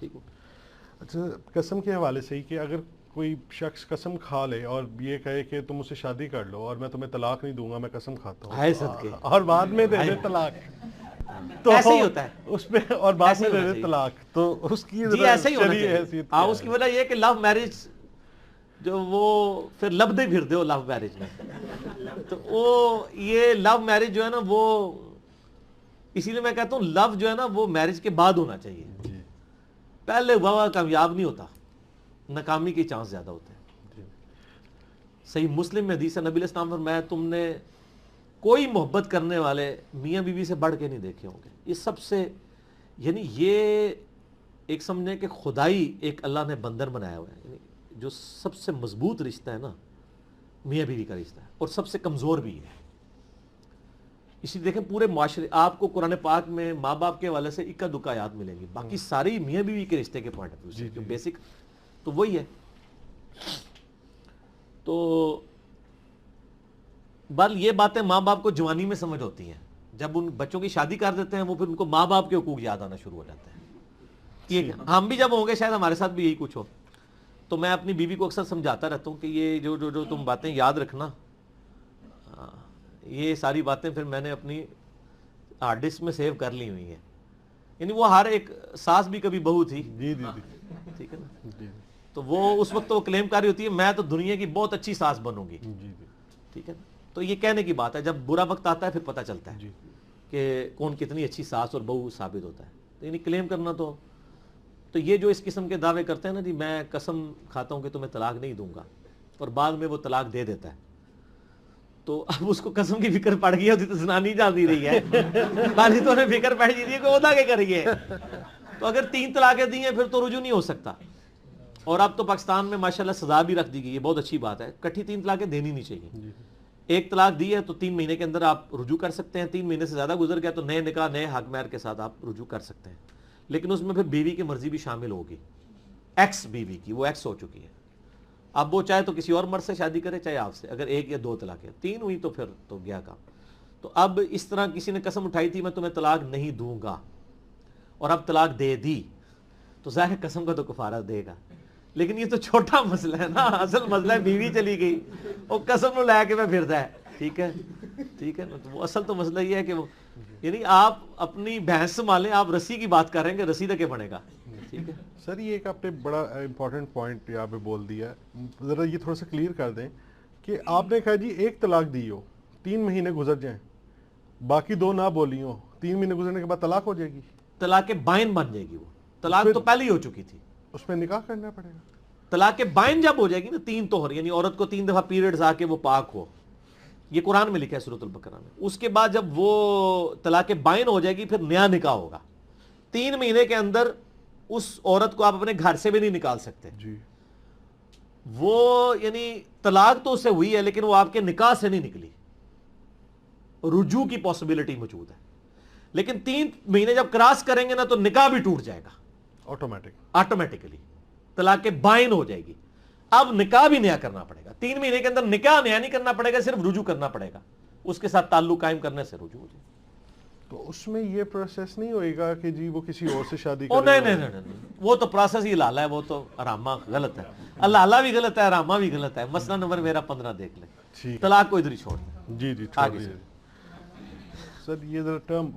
ٹھیک ہو. اچھا قسم کے حوالے سے ہی کہ اگر کوئی شخص قسم کھا لے اور یہ کہے کہ تم مجھ سے شادی کر لو اور میں تمہیں طلاق نہیں دوں گا، میں قسم کھاتا ہوں، ہائے صدقے، اور بعد میں دے دے طلاق، تو ایسے ہی ہوتا ہے اس پہ، اور بعد ایسے میں ہی دے ہونا دے چاہیے. طلاق، تو اس کی جی ایسے ہی ہونا شرعی چاہیے. حیثیت ہاں کیا اس کی ہے؟ وجہ یہ ہے کہ لو میرج جو وہ پھر لبدے پھرتے ہو لو میرج میں، تو وہ یہ لو میرج جو ہے نا وہ، اسی لیے میں کہتا ہوں لو جو ہے نا وہ میرج کے بعد ہونا چاہیے. جی پہلے ہوا کامیاب نہیں ہوتا، ناکامی کے چانس زیادہ ہوتے ہیں. جی صحیح مسلم میں حدیث ہے، نبی علیہ السلام فرمایا تم نے کوئی محبت کرنے والے میاں بیوی سے بڑھ کے نہیں دیکھے ہوں گے. یہ سب سے، یعنی یہ ایک سمجھیں کہ خدائی ایک اللہ نے بندر بنایا ہوا ہے. یعنی جو سب سے مضبوط رشتہ ہے نا میاں بیوی کا رشتہ ہے، اور سب سے کمزور بھی ہے. اسی دیکھیں پورے معاشرے آپ کو قرآن پاک میں ماں باپ کے حوالے سے اکا دکا یاد ملیں گی، باقی ساری میاں بیوی کے رشتے کے پوائنٹ آف ویو سے جو بیسک تو وہی ہے. تو بل یہ باتیں ماں باپ کو جوانی میں سمجھ ہوتی ہیں، جب ان بچوں کی شادی کر دیتے ہیں وہ پھر ان کو ماں باپ کے حقوق یاد آنا شروع ہو جاتے ہیں. ہم بھی جب ہوں گے شاید ہمارے ساتھ بھی یہی کچھ ہو. تو میں اپنی بیوی کو اکثر سمجھاتا رہتا ہوں کہ یہ جو تم باتیں یاد رکھنا، یہ ساری باتیں پھر میں نے اپنی ہارڈ ڈسک میں سیو کر لی ہوئی ہیں. یعنی وہ ہر ایک ساس بھی کبھی بہو تھی، جی جی ٹھیک ہے نا، جی تو وہ اس وقت وہ کلیم کر رہی ہوتی ہے میں تو دنیا کی بہت اچھی ساس بنوں گی، جی جی ٹھیک ہے نا. تو یہ کہنے کی بات ہے، جب برا وقت آتا ہے پھر پتہ چلتا ہے جی کہ کون کتنی اچھی ساس اور بہو ثابت ہوتا ہے. تو یعنی کلیم کرنا تو یہ جو اس قسم کے دعوے کرتے ہیں نا جی میں قسم کھاتا ہوں کہ تمہیں طلاق نہیں دوں گا، اور بعد میں وہ طلاق دے دیتا ہے، تو اب اس کو قسم کی فکر پڑ گئی ہوتی تو زنانی جاتی رہی ہے، خالی تو انہیں فکر پڑ جاتی ہے کہ وہ کیا کریے. تو اگر 3 طلاقیں دی ہیں پھر تو رجوع نہیں ہو سکتا. اور اب تو پاکستان میں ماشاءاللہ سزا بھی رکھ دی گئی ہے، بہت اچھی بات ہے. کٹھی 3 طلاقیں دینی نہیں چاہیے. ایک طلاق دی ہے تو 3 مہینے کے اندر آپ رجوع کر سکتے ہیں، 3 مہینے سے زیادہ گزر گیا تو نئے نکاح نئے حق مہر کے ساتھ آپ رجوع کر سکتے ہیں. لیکن اس میں پھر بیوی کی مرضی بھی شامل ہوگی، ایکس بیوی کی، وہ ایکس ہو چکی ہے. اب وہ چاہے تو کسی اور مرد سے شادی کرے چاہے آپ سے، اگر 1 یا 2 طلاقیں 3 ہوئی تو پھر تو گیا کام. تو اب اس طرح کسی نے قسم اٹھائی تھی میں تمہیں طلاق نہیں دوں گا، اور اب طلاق دے دی تو ظاہر قسم کا تو کفارہ دے گا. لیکن یہ تو چھوٹا مسئلہ ہے نا، اصل مسئلہ ہے بیوی چلی گئی اور قسم نو لے کے میں پھرتا ہے. ٹھیک ہے نا، تو وہ اصل تو مسئلہ یہ ہے کہ وہ، یعنی آپ اپنی بھینس سنبھالیں، آپ رسی کی بات کر رہے ہیں کہ رسی تک بنے گا. ٹھیک ہے سر، یہ ایک آپ نے بڑا امپورٹنٹ پوائنٹ یہاں پہ بول دیا، ذرا یہ تھوڑا سا کلیئر کر دیں کہ آپ نے کہا جی 1 طلاق دی ہو، 3 مہینے گزر جائیں، باقی 2 نہ بولی ہوں، 3 مہینے گزرنے کے بعد طلاق ہو جائے گی، طلاق بائن بن جائے گی. وہ طلاق تو پہلے ہی ہو چکی تھی، اس پہ نکاح کرنا پڑے گا. طلاق بائن جب ہو جائے گی نا 3 طہر، یعنی عورت کو 3 دفعہ پیریڈز آ کے وہ پاک ہو، یہ قرآن میں لکھا ہے سورۃ البقرہ میں. اس کے بعد جب وہ طلاق بائن ہو جائے گی پھر نیا نکاح ہوگا. 3 مہینے کے اندر اس عورت کو آپ اپنے گھر سے بھی نہیں نکال سکتے. جی وہ یعنی طلاق تو اسے ہوئی ہے لیکن وہ آپ کے نکاح سے نہیں نکلی، رجوع کی پاسبلٹی موجود ہے. لیکن 3 مہینے جب کراس کریں گے نا تو نکاح بھی ٹوٹ جائے گا آٹومیٹکلی، طلاق بائن ہو جائے گی. اب نکاح بھی نیا کرنا پڑے گا. 3 مہینے کے اندر نکاح نیا نہیں کرنا پڑے گا، صرف رجوع کرنا پڑے گا. اس کے ساتھ تعلق قائم کرنے سے رجوع ہو جائے. تو اس میں یہ پروسیس نہیں ہوئے گا کہ جی وہ کسی اور سے شادی نہیں، وہ تو پروسیس ہی لالا ہے، وہ تو حرامہ غلط ہے. اللہ بھی غلط ہے، حرامہ بھی غلط ہے. مسئلہ نمبر میرا 15 دیکھ لیں، طلاق کو ادھر ہی چھوڑ دیں. جی آگے سر، یہ ذرا ٹرم